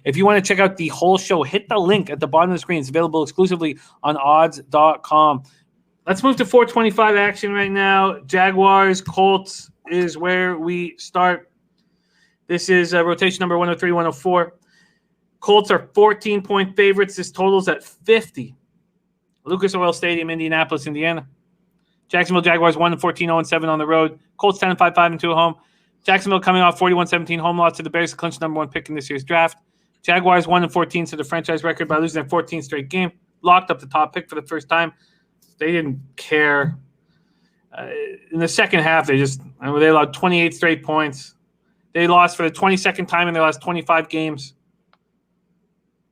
If you want to check out the whole show, hit the link at the bottom of the screen. It's available exclusively on odds.com. Let's move to 425 action right now. Jaguars, Colts is where we start. This is rotation number 103, 104. Colts are 14-point favorites. This totals at 50. Lucas Oil Stadium, Indianapolis, Indiana. Jacksonville Jaguars 1-14, 0-7 on the road. Colts 10-5, 5-2 at home. Jacksonville coming off 41-17 home loss to the Bears to clinch number one pick in this year's draft. Jaguars 1-14 to the franchise record by losing their 14th straight game. Locked up the top pick for the first time. They didn't care. In the second half, they allowed 28 straight points. They lost for the 22nd time in their last 25 games.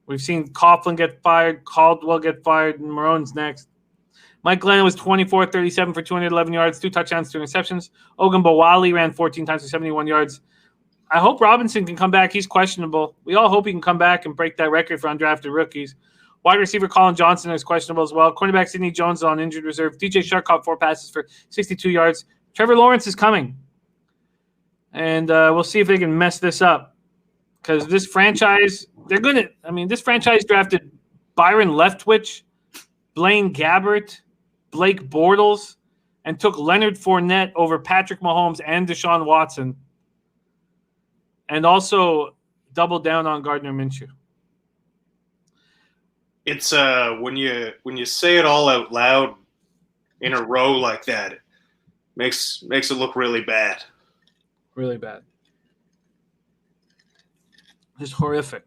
We've seen Coughlin get fired, Caldwell get fired, and Marone's next. Mike Glennon was 24-37 for 211 yards, 2 touchdowns, 2 interceptions. Ogunbowale ran 14 times for 71 yards. I hope Robinson can come back. He's questionable. We all hope he can come back and break that record for undrafted rookies. Wide receiver Colin Johnson is questionable as well. Cornerback Sidney Jones on injured reserve. DJ Shark caught 4 passes for 62 yards. Trevor Lawrence is coming. And we'll see if they can mess this up. Because this franchise, this franchise drafted Byron Leftwich, Blaine Gabbert, Blake Bortles, and took Leonard Fournette over Patrick Mahomes and Deshaun Watson. And also doubled down on Gardner Minshew. It's when you say it all out loud in a row like that, it makes it look really bad. Really bad. It's horrific.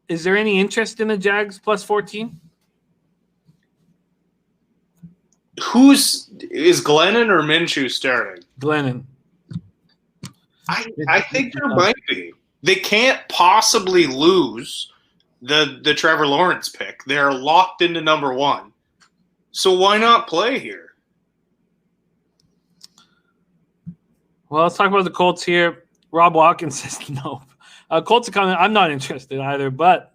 Is there any interest in the Jags plus 14? Is Glennon or Minshew starting? Glennon. I think there might be. They can't possibly lose the Trevor Lawrence pick. They're locked into number 1. So why not play here? Well, let's talk about the Colts here. Rob Watkins says no. Colts are coming. I'm not interested either, but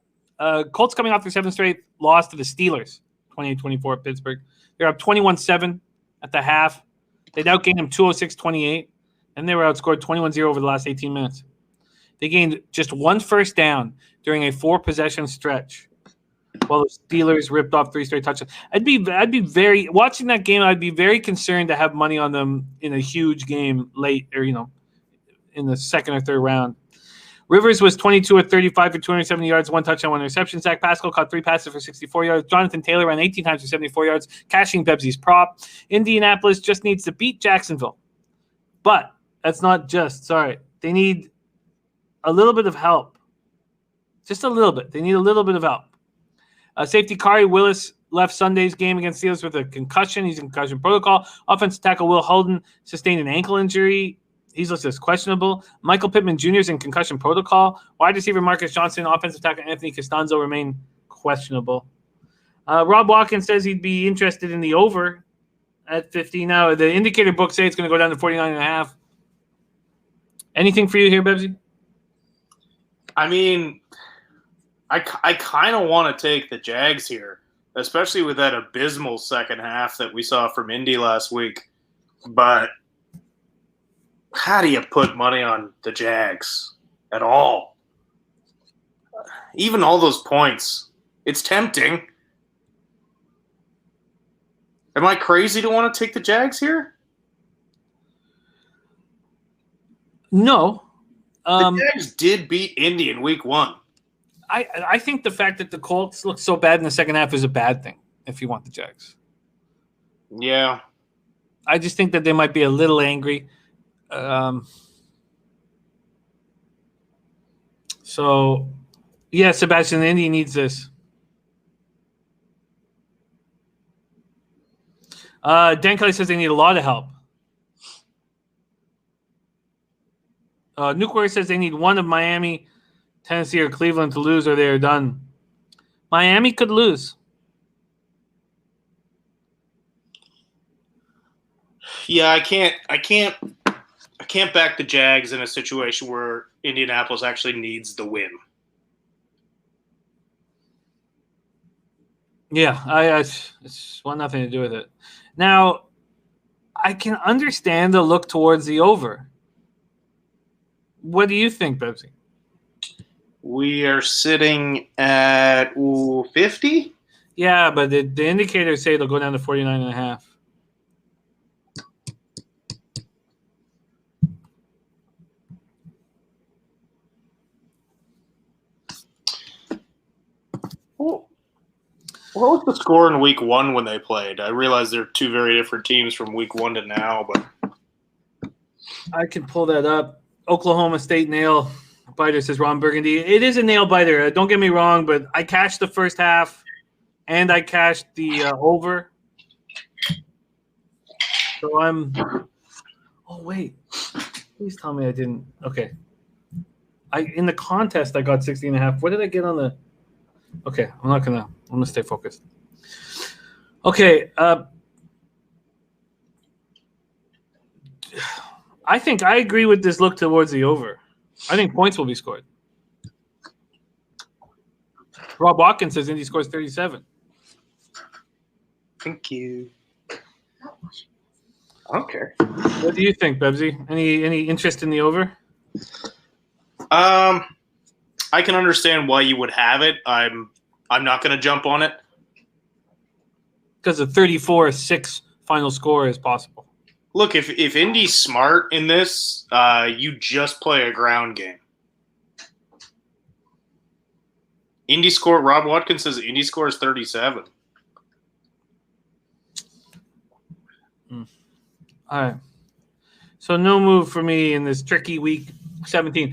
Colts coming off their 7th straight loss to the Steelers, 28-24 at Pittsburgh. They're up 21-7 at the half. They outgained them 206-28, and they were outscored 21-0 over the last 18 minutes. They gained just 1 first down during a 4-possession stretch, while the Steelers ripped off 3 straight touchdowns. I'd be very watching that game. I'd be very concerned to have money on them in a huge game late, or in the 2nd or 3rd round. Rivers was 22-35 for 270 yards, 1 touchdown, 1 interception. Zach Pascal caught 3 passes for 64 yards. Jonathan Taylor ran 18 times for 74 yards, cashing Bebzy's prop. Indianapolis just needs to beat Jacksonville. But that's not just. Sorry. They need a little bit of help. Just a little bit. They need a little bit of help. Safety Kari Willis left Sunday's game against Steelers with a concussion. He's in concussion protocol. Offensive tackle Will Holden sustained an ankle injury. He's listed as questionable. Michael Pittman Jr. is in concussion protocol. Wide receiver Marcus Johnson, offensive tackle Anthony Costanzo remain questionable. Rob Watkins says he'd be interested in the over at 50. Now, the indicator books say it's going to go down to 49.5. Anything for you here, Bebsy? I mean, I kind of want to take the Jags here, especially with that abysmal second half that we saw from Indy last week. But how do you put money on the Jags at all? Even all those points. It's tempting. Am I crazy to want to take the Jags here? No. The Jags did beat Indy in week 1. I think the fact that the Colts look so bad in the second half is a bad thing if you want the Jags. Yeah. I just think that they might be a little angry. So, yeah, Sebastian, Indy needs this. Dan Kelly says they need a lot of help. Nuclear says they need one of Miami, Tennessee, or Cleveland to lose, or they are done. Miami could lose. Yeah, I can't back the Jags in a situation where Indianapolis actually needs the win. Yeah, it's want nothing to do with it. Now, I can understand the look towards the over. What do you think, Bebsy? We are sitting at 50. Yeah, but the indicators say they'll go down to 49.5. What was the score in week 1 when they played? I realize they're two very different teams from week 1 to now, but I can pull that up. Oklahoma State nail biter, says Ron Burgundy. It is a nail biter. Don't get me wrong, but I cashed the first half and I cashed the over. So I'm – oh, wait. Please tell me I didn't – okay. In the contest, I got 60.5. What did I get on the – okay, I'm going to stay focused. Okay. I think I agree with this look towards the over. I think points will be scored. Rob Watkins says Indy scores 37. thank you. Okay. What do you think, Bebsy? Any interest in the over? I can understand why you would have it. I'm not going to jump on it. Because a 34-6 final score is possible. Look, if Indy's smart in this, you just play a ground game. Rob Watkins says Indy scores 37. All right. So no move for me in this tricky week 17.